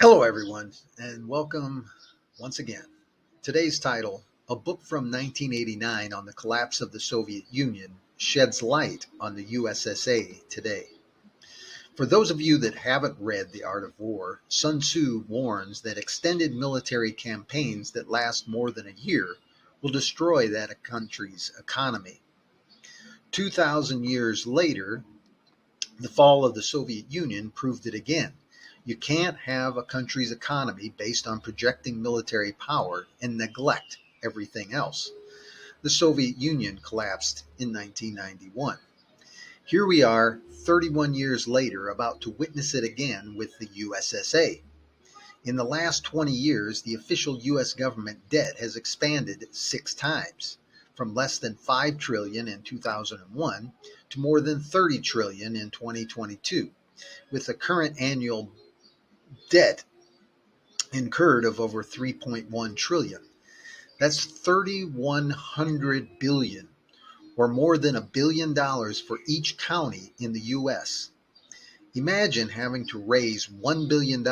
Hello, everyone, and welcome once again. Today's title, A Book from 1989 on the Collapse of the Soviet Union, sheds light on the USSA today. For those of you that haven't read The Art of War, Sun Tzu warns that extended military campaigns that last more than a year will destroy that country's economy. 2,000 years later, the fall of the Soviet Union proved it again. You can't have a country's economy based on projecting military power and neglect everything else. The Soviet Union collapsed in 1991. Here we are, 31 years later, about to witness it again with the USSA. In the last 20 years, the official U.S. government debt has expanded 6 times, from less than $5 trillion in 2001 to more than $30 trillion in 2022, with the current annual debt incurred of over 3.1 trillion. That's 3,100 billion, or more than $1 billion for each county in the U.S. Imagine having to raise $1 billion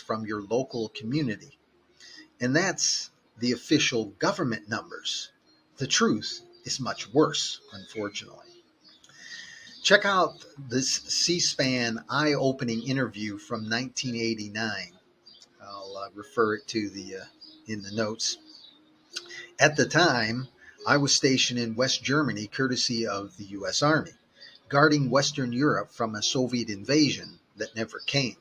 from your local community. And that's the official government numbers. The truth is much worse, unfortunately. Check out this C-SPAN eye-opening interview from 1989. I'll refer it to the in the notes. At the time, I was stationed in West Germany, courtesy of the U.S. Army, guarding Western Europe from a Soviet invasion that never came.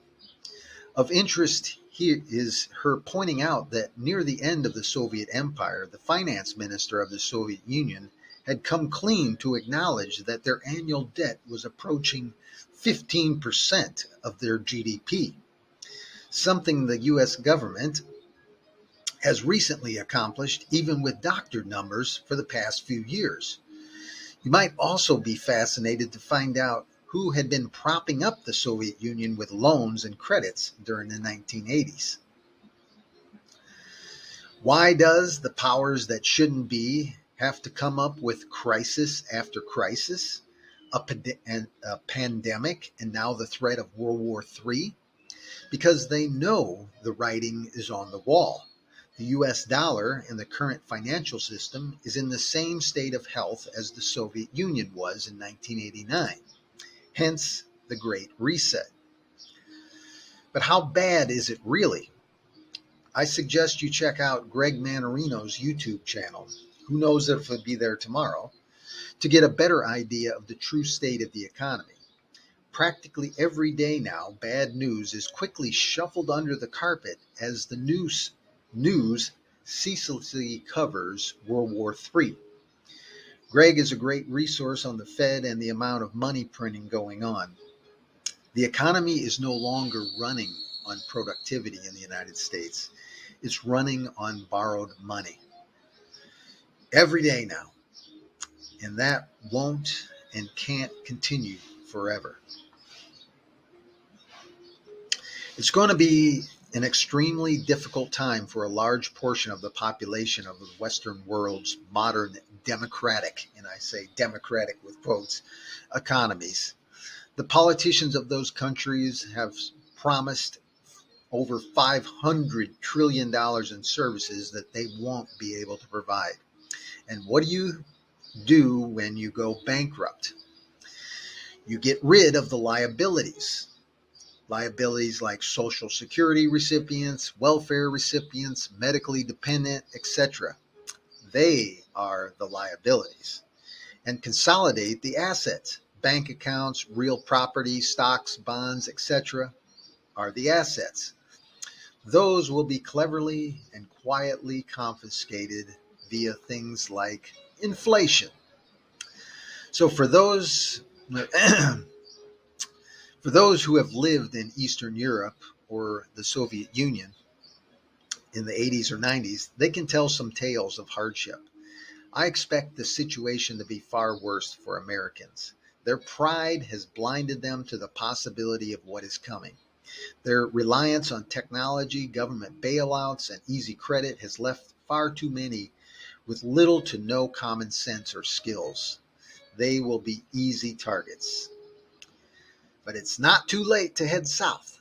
Of interest here is her pointing out that near the end of the Soviet Empire, the finance minister of the Soviet Union had come clean to acknowledge that their annual debt was approaching 15% of their GDP, something the U.S. government has recently accomplished even with doctored numbers for the past few years. You might also be fascinated to find out who had been propping up the Soviet Union with loans and credits during the 1980s. Why does the powers that shouldn't be have to come up with crisis after crisis, a pandemic, and now the threat of World War III? Because they know the writing is on the wall. The US dollar and the current financial system is in the same state of health as the Soviet Union was in 1989, hence the Great Reset. But how bad is it really? I suggest you check out Greg Manarino's YouTube channel, who knows if he'll be there tomorrow, to get a better idea of the true state of the economy. Practically every day now, bad news is quickly shuffled under the carpet as the news ceaselessly covers World War III. Greg is a great resource on the Fed and the amount of money printing going on. The economy is no longer running on productivity in the United States. It's running on borrowed money every day now. And that won't and can't continue forever. It's going to be an extremely difficult time for a large portion of the population of the Western world's modern democratic, and I say democratic with quotes, economies. The politicians of those countries have promised over $500 trillion in services that they won't be able to provide. And what do when you go bankrupt? You get rid of the liabilities. Liabilities like Social Security recipients, welfare recipients, medically dependent, etc. They are the liabilities. And consolidate the assets. Bank accounts, real property, stocks, bonds, etc. are the assets. Those will be cleverly and quietly confiscated via things like inflation. So for those who have lived in Eastern Europe or the Soviet Union in the 80s or 90s, they can tell some tales of hardship. I expect the situation to be far worse for Americans. Their pride has blinded them to the possibility of what is coming. Their reliance on technology, government bailouts, and easy credit has left far too many with little to no common sense or skills. They will be easy targets. But it's not too late to head south.